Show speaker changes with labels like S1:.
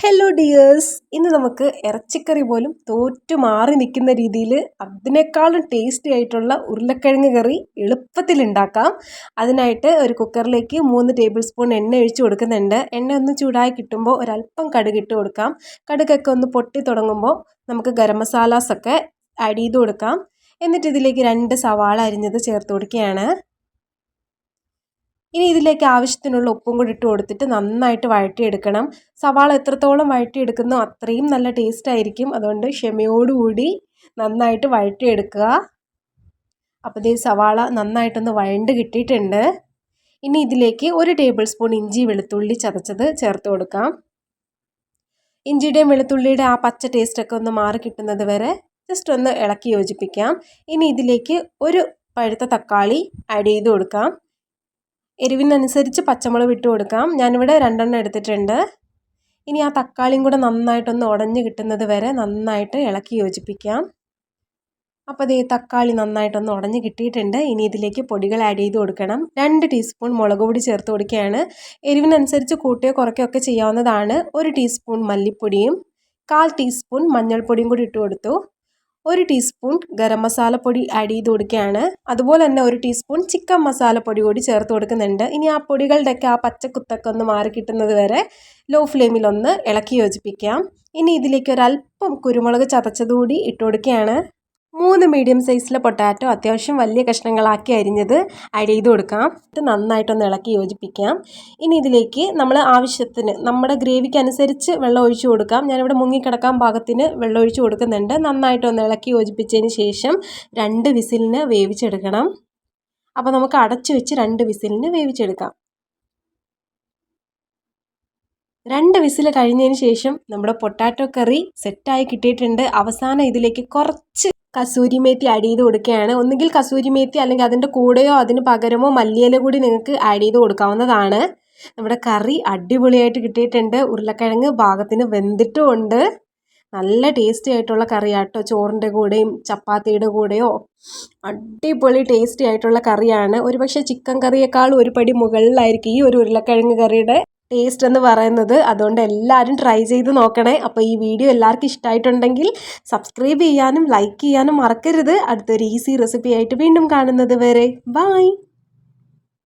S1: Hello dears, ഇന്ന് നമുക്ക് ഇറച്ചിക്കറി പോലും തോറ്റു മാറി നിൽക്കുന്ന രീതിയിൽ അതിനേക്കാളും ടേസ്റ്റി ആയിട്ടുള്ള ഉരുളക്കിഴങ്ങ് കറി എളുപ്പത്തിൽ ഉണ്ടാക്കാം. അതിനായിട്ട് ഒരു കുക്കറിലേക്ക് 3 ടേബിൾ സ്പൂൺ എണ്ണ ഒഴിച്ച് കൊടുക്കുന്നുണ്ട്. എണ്ണ ഒന്ന് ചൂടായി കിട്ടുമ്പോൾ ഒരല്പം കടുക് ഇട്ട് കൊടുക്കാം. കടുകൊക്കെ ഒന്ന് പൊട്ടി തുടങ്ങുമ്പോൾ നമുക്ക് ഗരം മസാലാസൊക്കെ ആഡ് ചെയ്ത് കൊടുക്കാം. എന്നിട്ട് ഇതിലേക്ക് 2 സവാള അരിഞ്ഞത് ചേർത്ത് കൊടുക്കുകയാണ്. ഇനി ഇതിലേക്ക് ആവശ്യത്തിനുള്ള ഉപ്പും കൂടി ഇട്ട് കൊടുത്തിട്ട് നന്നായിട്ട് വഴറ്റിയെടുക്കണം. സവാള എത്രത്തോളം വഴറ്റിയെടുക്കുന്നോ അത്രയും നല്ല ടേസ്റ്റ് ആയിരിക്കും. അതുകൊണ്ട് ക്ഷമയോടുകൂടി നന്നായിട്ട് വഴറ്റിയെടുക്കുക. അപ്പോൾ ഈ സവാള നന്നായിട്ടൊന്ന് വഴണ്ട് കിട്ടിയിട്ടുണ്ട്. ഇനി ഇതിലേക്ക് 1 ടേബിൾ സ്പൂൺ ഇഞ്ചി വെളുത്തുള്ളി ചതച്ചത് ചേർത്ത് കൊടുക്കാം. ഇഞ്ചിയുടെയും വെളുത്തുള്ളിയുടെ ആ പച്ച ടേസ്റ്റൊക്കെ ഒന്ന് മാറി കിട്ടുന്നത് വരെ ജസ്റ്റ് ഒന്ന് ഇളക്കി യോജിപ്പിക്കാം. ഇനി ഇതിലേക്ക് ഒരു പഴുത്ത തക്കാളി ആഡ് ചെയ്ത് കൊടുക്കാം. എരിവിനനുസരിച്ച് പച്ചമുളക് ഇട്ട് കൊടുക്കാം. ഞാനിവിടെ 2 എണ്ണം എടുത്തിട്ടുണ്ട്. ഇനി ആ തക്കാളിയും കൂടെ നന്നായിട്ടൊന്ന് ഉടഞ്ഞ് കിട്ടുന്നത് വരെ നന്നായിട്ട് ഇളക്കി യോജിപ്പിക്കാം. അപ്പോൾ ഈ തക്കാളി നന്നായിട്ടൊന്ന് ഉടഞ്ഞ് കിട്ടിയിട്ടുണ്ട്. ഇനി ഇതിലേക്ക് പൊടികൾ ആഡ് ചെയ്ത് കൊടുക്കണം. 2 ടീസ്പൂൺ മുളക് പൊടി ചേർത്ത് കൊടുക്കുകയാണ്. എരിവിനനുസരിച്ച് കൂട്ടുകയോ കുറയ്ക്കുകയോ ഒക്കെ ചെയ്യാവുന്നതാണ്. 1 ടീസ്പൂൺ മല്ലിപ്പൊടിയും 1/4 ടീസ്പൂൺ മഞ്ഞൾപ്പൊടിയും കൂടി ഇട്ട് കൊടുത്തു. 1 ടീസ്പൂൺ ഗരം മസാലപ്പൊടി ആഡ് ചെയ്ത് കൊടുക്കുകയാണ്. അതുപോലെ തന്നെ 1 ടീസ്പൂൺ ചിക്കൻ മസാലപ്പൊടി കൂടി ചേർത്ത് കൊടുക്കുന്നുണ്ട്. ഇനി ആ പൊടികളുടെയൊക്കെ ആ പച്ചക്കുത്തൊക്കെ ഒന്ന് മാറി കിട്ടുന്നത് വരെ ലോ ഫ്ലെയിമിലൊന്ന് ഇളക്കി യോജിപ്പിക്കാം. ഇനി ഇതിലേക്ക് ഒരല്പം കുരുമുളക് ചതച്ചതുകൂടി ഇട്ട് കൊടുക്കുകയാണ്. 3 മീഡിയം സൈസിലെ പൊട്ടാറ്റോ അത്യാവശ്യം വലിയ കഷ്ണങ്ങളാക്കി അരിഞ്ഞത് ആഡ് ചെയ്ത് കൊടുക്കാം. ഇത് നന്നായിട്ടൊന്ന് ഇളക്കി യോജിപ്പിക്കാം. ഇനി ഇതിലേക്ക് നമ്മൾ ആവശ്യത്തിന് നമ്മുടെ ഗ്രേവിക്ക് അനുസരിച്ച് വെള്ളം ഒഴിച്ചു കൊടുക്കാം. ഞാനിവിടെ മുങ്ങിക്കിടക്കാൻ പാകത്തിന് വെള്ളം ഒഴിച്ചു കൊടുക്കുന്നുണ്ട്. നന്നായിട്ടൊന്ന് ഇളക്കി യോജിപ്പിച്ചതിന് ശേഷം 2 വിസിലിന് വേവിച്ചെടുക്കണം. അപ്പോൾ നമുക്ക് അടച്ചു വെച്ച് 2 വിസിലിന് വേവിച്ചെടുക്കാം. 2 വിസിൽ കഴിഞ്ഞതിന് ശേഷം നമ്മുടെ പൊട്ടാറ്റോ കറി സെറ്റായി കിട്ടിയിട്ടുണ്ട്. അവസാനം ഇതിലേക്ക് കുറച്ച് കസൂരി മേത്തി ആഡ് ചെയ്ത് കൊടുക്കുകയാണ്. ഒന്നുകിൽ കസൂരി മേത്തി അല്ലെങ്കിൽ അതിൻ്റെ കൂടെയോ അതിന് പകരമോ മല്ലിയില കൂടി നിങ്ങൾക്ക് ആഡ് ചെയ്ത് കൊടുക്കാവുന്നതാണ്. നമ്മുടെ കറി അടിപൊളിയായിട്ട് കിട്ടിയിട്ടുണ്ട്. ഉരുളക്കിഴങ്ങ് പാകത്തിന് വെന്തിട്ടുമുണ്ട്. നല്ല ടേസ്റ്റി ആയിട്ടുള്ള കറിയാട്ടോ. ചോറിൻ്റെ കൂടെയും ചപ്പാത്തിയുടെ കൂടെയോ അടിപൊളി ടേസ്റ്റി ആയിട്ടുള്ള കറിയാണ്. ഒരുപക്ഷെ ചിക്കൻ കറിയേക്കാൾ ഒരു പടി മുകളിലായിരിക്കും ഈ ഒരു ഉരുളക്കിഴങ്ങ് കറിയുടെ ടേസ്റ്റ് എന്ന് പറയുന്നത്. അതുകൊണ്ട് എല്ലാവരും ട്രൈ ചെയ്ത് നോക്കണേ. അപ്പോൾ ഈ വീഡിയോ എല്ലാവർക്കും ഇഷ്ടമായിട്ടുണ്ടെങ്കിൽ സബ്സ്ക്രൈബ് ചെയ്യാനും ലൈക്ക് ചെയ്യാനും മറക്കരുത്. അടുത്തൊരു ഈസി റെസിപ്പി ആയിട്ട് വീണ്ടും കാണുന്നത് വരെ ബൈ.